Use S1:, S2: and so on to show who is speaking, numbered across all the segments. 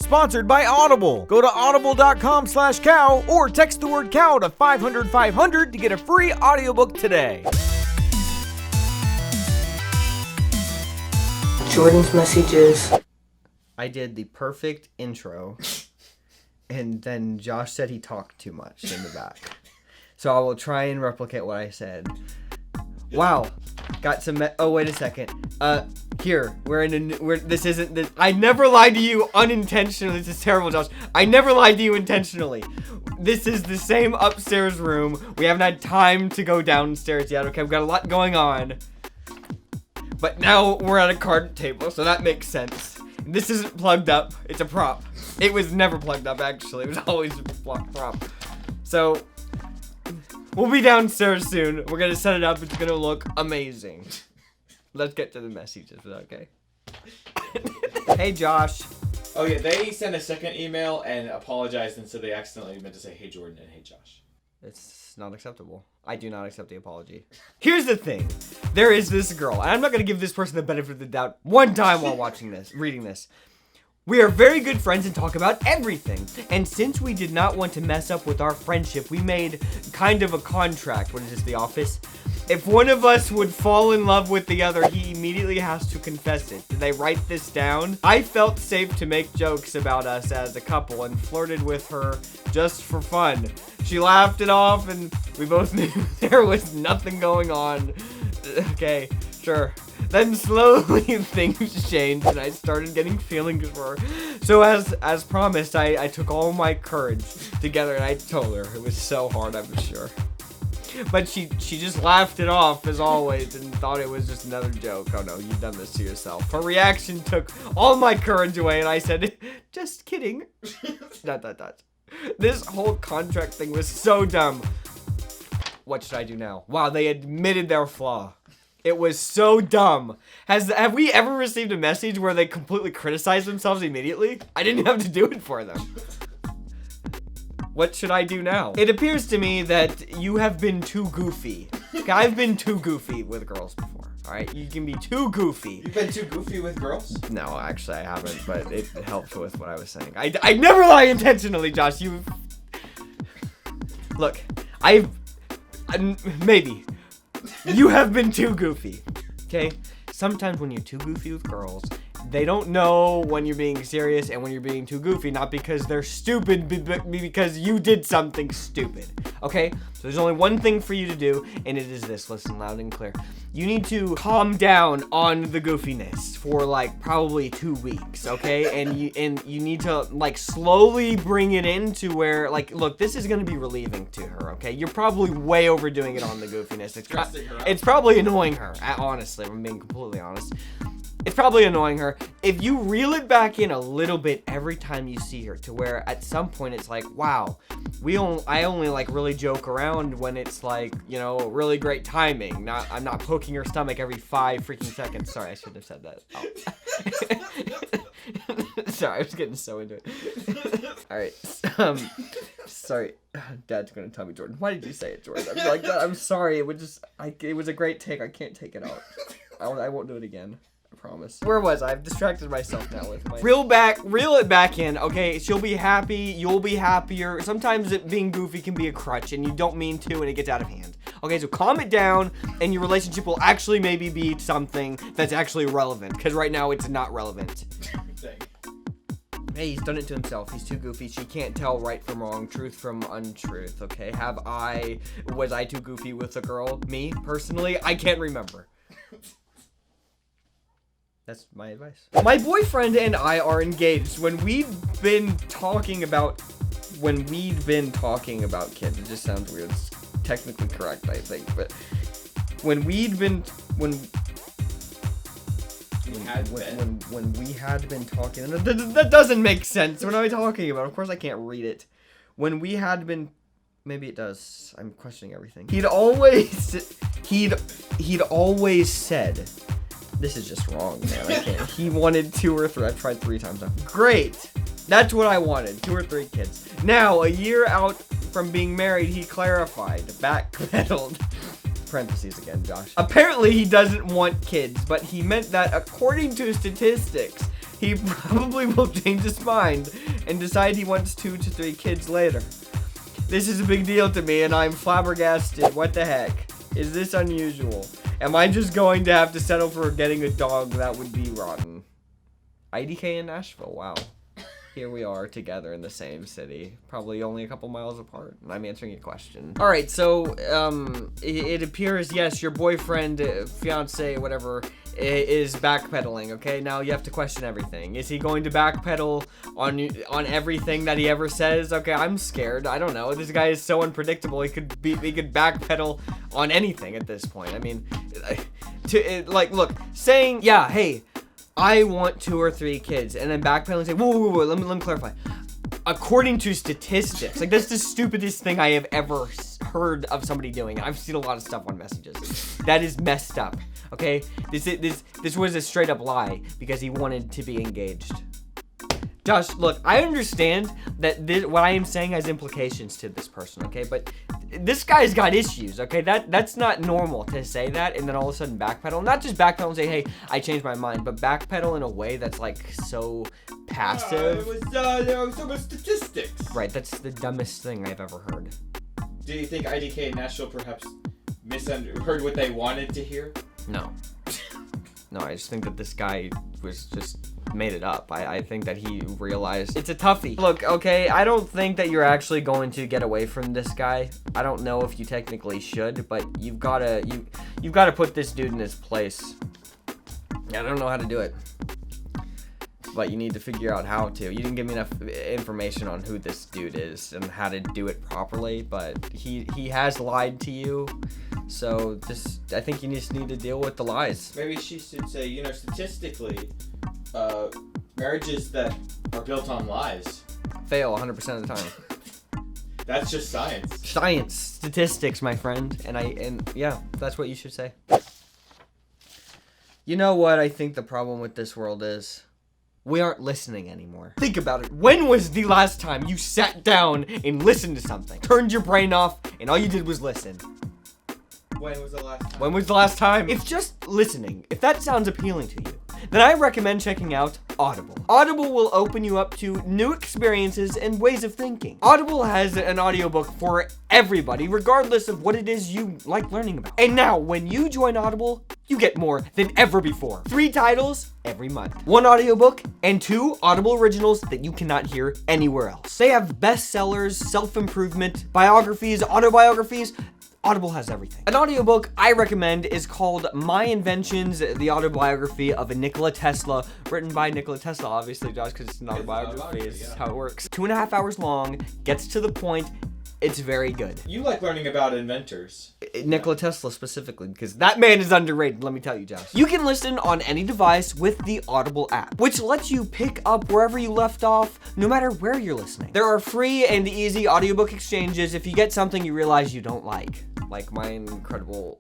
S1: Sponsored by Audible. Go to audible.com/cow or text the word cow to 500-500 to get a free audiobook today.
S2: Jordan's messages.
S3: I did the perfect intro, and then Josh said he talked too much in the back. So I will try and replicate what I said. Wow. Got some... oh, wait a second. Here. This isn't... This, I never lied to you unintentionally. This is terrible, Josh. I never lied to you intentionally. This is the same upstairs room. We haven't had time to go downstairs yet. Okay, we've got a lot going on. But now we're at a card table, so that makes sense. This isn't plugged up. It's a prop. It was never plugged up, actually. It was always a prop. So... we'll be downstairs soon. We're gonna set it up. It's gonna look amazing. Let's get to the messages. Is that okay? Hey, Josh.
S4: Oh, yeah. They sent a second email and apologized, and so they accidentally meant to say, hey, Jordan, and hey, Josh.
S3: It's not acceptable. I do not accept the apology. Here's the thing. There is this girl, and I'm not gonna give this person the benefit of the doubt one time while reading this. We are very good friends and talk about everything. And since we did not want to mess up with our friendship, we made kind of a contract. What is this, The Office? If one of us would fall in love with the other, he immediately has to confess it. Did they write this down? I felt safe to make jokes about us as a couple and flirted with her just for fun. She laughed it off and we both knew there was nothing going on. Okay, sure. Then slowly things changed and I started getting feelings for her. So as promised, I took all my courage together and I told her. It was so hard, I'm sure. But she just laughed it off as always and thought it was just another joke. Oh no, you've done this to yourself. Her reaction took all my courage away and I said, just kidding. ... This whole contract thing was so dumb. What should I do now? Wow, they admitted their flaw. It was so dumb. Have we ever received a message where they completely criticize themselves immediately? I didn't have to do it for them. What should I do now? It appears to me that you have been too goofy. Okay, I've been too goofy with girls before. Alright, you can be too goofy.
S4: You've been too goofy with girls?
S3: No, actually I haven't, but it helps with what I was saying. I never lie intentionally, Josh. Look, maybe. You have been too goofy, okay? Sometimes when you're too goofy with girls, they don't know when you're being serious and when you're being too goofy, not because they're stupid, but because you did something stupid, okay? So there's only one thing for you to do, and it is this. Listen loud and clear. You need to calm down on the goofiness for like probably 2 weeks, okay? And you need to like slowly bring it into where like, look, this is gonna be relieving to her, okay? You're probably way overdoing it on the goofiness. It's probably annoying her. Honestly, I'm being completely honest. It's probably annoying her. If you reel it back in a little bit every time you see her to where at some point it's like, wow, I only like really joke around when it's like, you know, really great timing. I'm not poking her stomach every 5 freaking seconds. Sorry, I shouldn't have said that. Oh. Sorry, I was getting so into it. All right. Sorry. Dad's gonna tell me, Jordan. Why did you say it, Jordan? I'm like, I'm sorry. It was a great take. I can't take it out. I won't do it again. I promise. Where was I? I've distracted myself now with my... Reel it back in, okay? She'll be happy, you'll be happier. Sometimes being goofy can be a crutch and you don't mean to and it gets out of hand. Okay, so calm it down and your relationship will actually maybe be something that's actually relevant. Because right now it's not relevant. Hey, he's done it to himself. He's too goofy. She can't tell right from wrong, truth from untruth, okay? Was I too goofy with a girl? Me, personally? I can't remember. That's my advice. My boyfriend and I are engaged. When we'd been talking about kids, it just sounds weird. It's technically correct, I think, but when we had been talking, that doesn't make sense. What am I talking about? Of course I can't read it. When we had been, maybe it does. I'm questioning everything. He'd always said, this is just wrong, man. I can't. He wanted 2 or 3. I've tried 3 times now. Great. That's what I wanted. 2 or 3 kids. Now, a year out from being married, he clarified, backpedaled. parentheses again, Josh. Apparently he doesn't want kids, but he meant that according to statistics, he probably will change his mind and decide he wants 2 to 3 kids later. This is a big deal to me and I'm flabbergasted. What the heck? Is this unusual? Am I just going to have to settle for getting a dog? That would be rotten. IDK in Nashville, wow. Here we are together in the same city, probably only a couple miles apart, and I'm answering your question. All right, so it appears, yes, your boyfriend, fiance, whatever, is backpedaling. Okay, now you have to question everything. Is he going to backpedal on everything that he ever says? Okay, I'm scared. I don't know. This guy is so unpredictable. He could backpedal on anything at this point. I mean, look, saying, yeah, hey, I want 2 or 3 kids, and then backpedaling and say, whoa, let me clarify. According to statistics, like, that's the stupidest thing I have ever heard of somebody doing. I've seen a lot of stuff on messages. That is messed up, okay? This was a straight up lie because he wanted to be engaged. Josh, look, I understand that what I am saying has implications to this person, okay? But this guy's got issues, okay? That's not normal to say that and then all of a sudden backpedal. Not just backpedal and say, hey, I changed my mind, but backpedal in a way that's like so passive.
S4: There was so much statistics.
S3: Right, that's the dumbest thing I've ever heard.
S4: Do you think IDK and Nashville perhaps heard what they wanted to hear?
S3: No. No, I just think that this guy was just made it up. I think that he realized it's a toughie. Look, okay, I don't think that you're actually going to get away from this guy. I don't know if you technically should, but you've gotta put this dude in his place. I don't know how to do it, but you need to figure out how to. You didn't give me enough information on who this dude is and how to do it properly, but he has lied to you. So I think you just need to deal with the lies.
S4: Maybe she should say, you know, statistically, marriages that are built on lies
S3: Fail 100% of the time.
S4: That's just science.
S3: Science, statistics, my friend. And yeah, that's what you should say. You know what I think the problem with this world is? We aren't listening anymore. Think about it. When was the last time you sat down and listened to something? Turned your brain off and all you did was listen?
S4: When was the last time?
S3: When was the last time? If just listening, if that sounds appealing to you, then I recommend checking out Audible. Audible will open you up to new experiences and ways of thinking. Audible has an audiobook for everybody, regardless of what it is you like learning about. And now, when you join Audible, you get more than ever before. 3 titles every month. 1 audiobook and 2 Audible originals that you cannot hear anywhere else. They have bestsellers, self-improvement, biographies, autobiographies. Audible has everything. An audiobook I recommend is called My Inventions, the autobiography of a Nikola Tesla, written by Nikola Tesla, obviously, Josh, because it's an autobiography. It's how it works. 2.5 hours long, gets to the point. It's very good.
S4: You like learning about inventors.
S3: Nikola Tesla specifically, because that man is underrated, let me tell you, Josh. You can listen on any device with the Audible app, which lets you pick up wherever you left off, no matter where you're listening. There are free and easy audiobook exchanges if you get something you realize you don't like my incredible,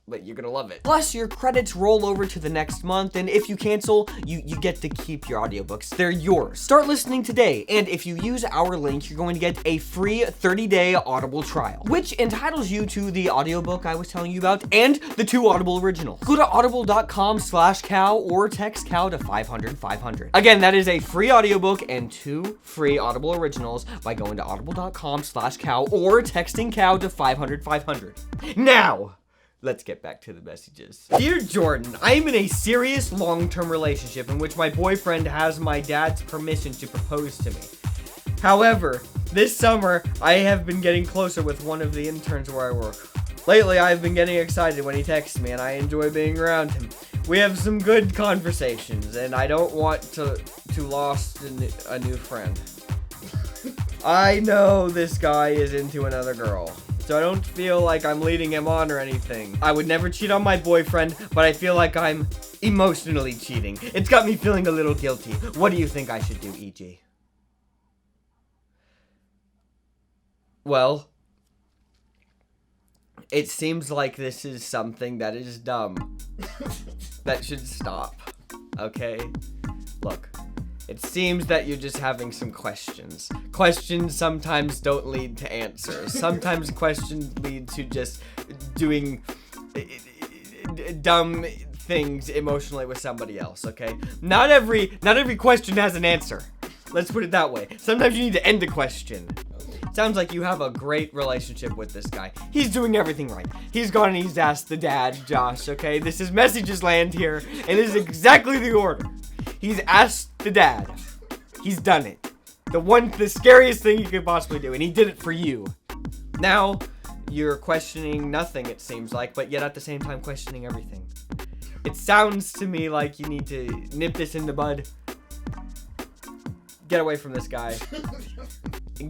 S3: but you're gonna love it. Plus, your credits roll over to the next month, and if you cancel, you get to keep your audiobooks. They're yours. Start listening today, and if you use our link, you're going to get a free 30-day Audible trial, which entitles you to the audiobook I was telling you about and the 2 Audible originals. Go to audible.com/cow or text cow to 500-500. Again, that is a free audiobook and 2 free Audible originals by going to audible.com/cow or texting cow to 500-500. Now, let's get back to the messages. Dear Jordan, I am in a serious long-term relationship in which my boyfriend has my dad's permission to propose to me. However, this summer, I have been getting closer with one of the interns where I work. Lately, I've been getting excited when he texts me, and I enjoy being around him. We have some good conversations, and I don't want to lost a new friend. I know this guy is into another girl, so I don't feel like I'm leading him on or anything. I would never cheat on my boyfriend, but I feel like I'm emotionally cheating. It's got me feeling a little guilty. What do you think I should do, E.G.? Well, it seems like this is something that is dumb. That should stop, okay? Look. It seems that you're just having some questions. Questions sometimes don't lead to answers. Sometimes questions lead to just doing dumb things emotionally with somebody else, okay? Not every question has an answer. Let's put it that way. Sometimes you need to end a question. Sounds like you have a great relationship with this guy. He's doing everything right. He's gone and he's asked the dad, Josh, okay? This is messages land here, and this is exactly the order. He's asked the dad. He's done it. The scariest thing you could possibly do, and he did it for you. Now, you're questioning nothing, it seems like, but yet at the same time questioning everything. It sounds to me like you need to nip this in the bud. Get away from this guy.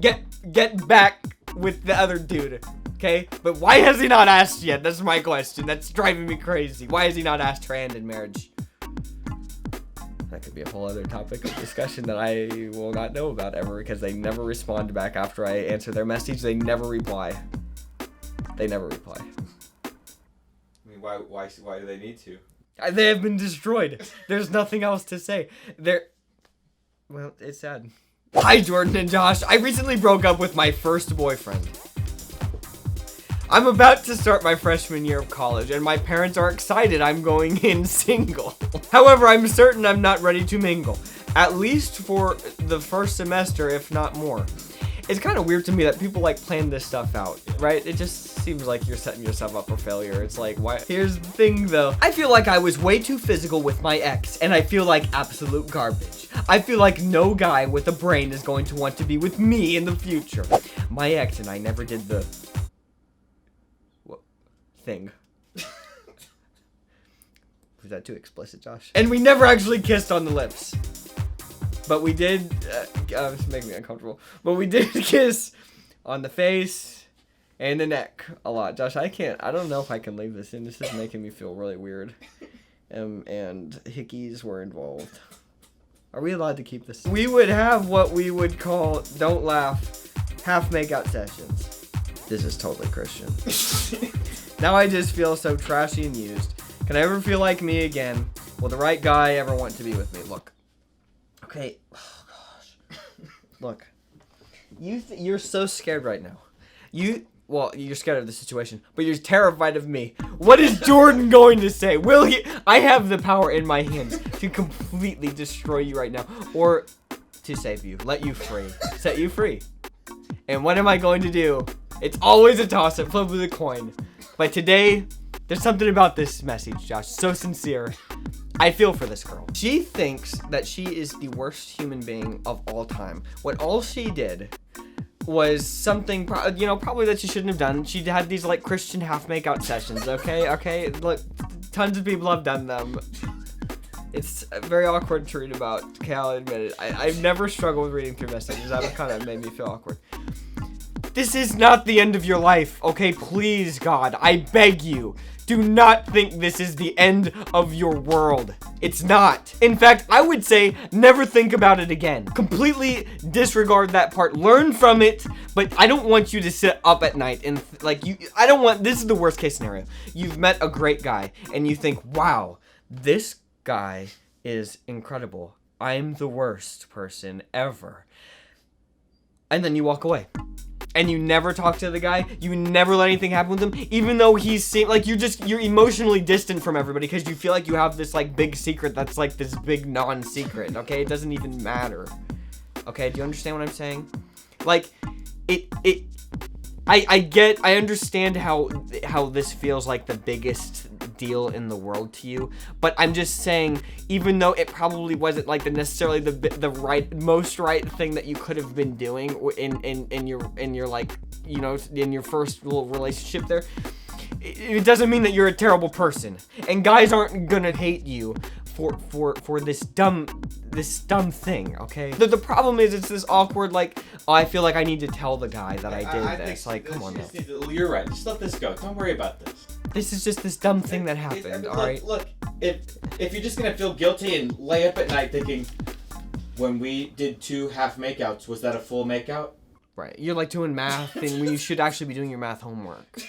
S3: Get back with the other dude, okay? But why has he not asked yet? That's my question. That's driving me crazy. Why has he not asked her hand in marriage? That could be a whole other topic of discussion that I will not know about ever, because they never respond back after I answer their message. They never reply. They never reply.
S4: I mean, why do they need to?
S3: They have been destroyed. There's nothing else to say. Well, it's sad. Hi, Jordan and Josh. I recently broke up with my first boyfriend. I'm about to start my freshman year of college, and my parents are excited I'm going in single. However, I'm certain I'm not ready to mingle, at least for the first semester, if not more. It's kind of weird to me that people like plan this stuff out, right? It just seems like you're setting yourself up for failure. It's like, why? Here's the thing though. I feel like I was way too physical with my ex, and I feel like absolute garbage. I feel like no guy with a brain is going to want to be with me in the future. My ex and I never did the thing. Was that too explicit, Josh? And we never actually kissed on the lips. But we did, it's making me uncomfortable. But we did kiss on the face and the neck a lot. Josh, I don't know if I can leave this in. This is making me feel really weird. And hickeys were involved. Are we allowed to keep this? We would have what we would call, don't laugh, half makeout sessions. This is totally Christian. Now I just feel so trashy and used. Can I ever feel like me again? Will the right guy ever want to be with me? Look. Okay. Oh, gosh. Look. You're so scared right now. You're scared of the situation, but you're terrified of me. What is Jordan going to say? Will he? I have the power in my hands to completely destroy you right now, or to save you, let you free, set you free. And what am I going to do? It's always a toss-up, flip with a coin. But today, there's something about this message, Josh, so sincere. I feel for this girl. She thinks that she is the worst human being of all time. When all she did was something, probably that she shouldn't have done. She had these, like, Christian-half-makeout sessions, okay? Look, tons of people have done them. It's very awkward to read about, okay, I'll admit it. I've never struggled with reading through messages. That kind of made me feel awkward. This is not the end of your life, okay? Please, God, I beg you. Do not think this is the end of your world. It's not. In fact, I would say never think about it again. Completely disregard that part. Learn from it, but I don't want you to sit up at night and this is the worst case scenario. You've met a great guy and you think, wow, this guy is incredible. I'm the worst person ever. And then you walk away. And you never talk to the guy, you never let anything happen with him, even though you're emotionally distant from everybody because you feel like you have this, like, big secret that's, like, this big non-secret, okay? It doesn't even matter. Okay, do you understand what I'm saying? Like, I understand how this feels like the biggest deal in the world to you, but I'm just saying, even though it probably wasn't like necessarily the most right thing that you could have been doing in your like, in your first little relationship there, it doesn't mean that you're a terrible person, and guys aren't gonna hate you for this dumb thing, okay? The problem is it's this awkward, like, oh, I feel like I need to tell the guy that I did this. Like, come on now.
S4: You're right. Just let this go. Don't worry about this.
S3: This is just this dumb thing that happened, alright?
S4: Look, if you're just gonna feel guilty and lay up at night thinking, when we did 2 half makeouts, was that a full makeout?
S3: Right. You're like doing math and when you should actually be doing your math homework.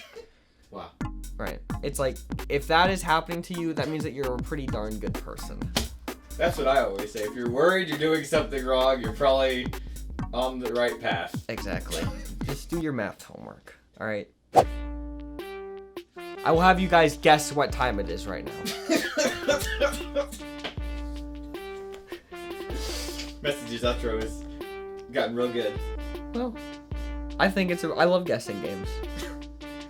S4: Wow.
S3: Right. It's like, if that is happening to you, that means that you're a pretty darn good person.
S4: That's what I always say. If you're worried you're doing something wrong, you're probably on the right path.
S3: Exactly. Just do your math homework. Alright? I will have you guys guess what time it is right now.
S4: Messages outro has gotten real good.
S3: Well, I think I love guessing games.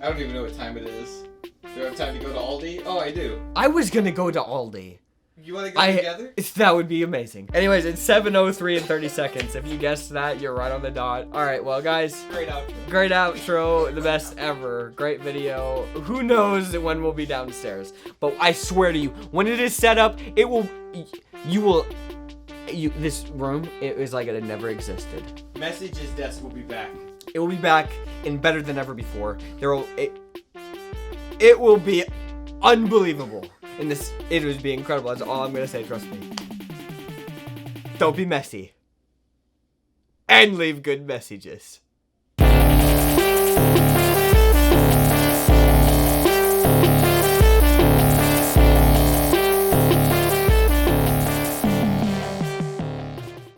S4: I don't even know what time it is. Do I have time to go to Aldi? Oh, I do.
S3: I was gonna go to Aldi.
S4: You want to go together?
S3: That would be amazing. Anyways, it's 7:03 and 30 seconds. If you guessed that, you're right on the dot. All right, well, guys.
S4: Great outro.
S3: Great outro, the best ever. Great video. Who knows when we'll be downstairs? But I swear to you, when it is set up, it will. This room, it was like it had never existed.
S4: Messages desk will be back.
S3: It will be back and better than ever before. It will be unbelievable. It would be incredible. That's all I'm gonna say. Trust me. Don't be messy. And leave good messages.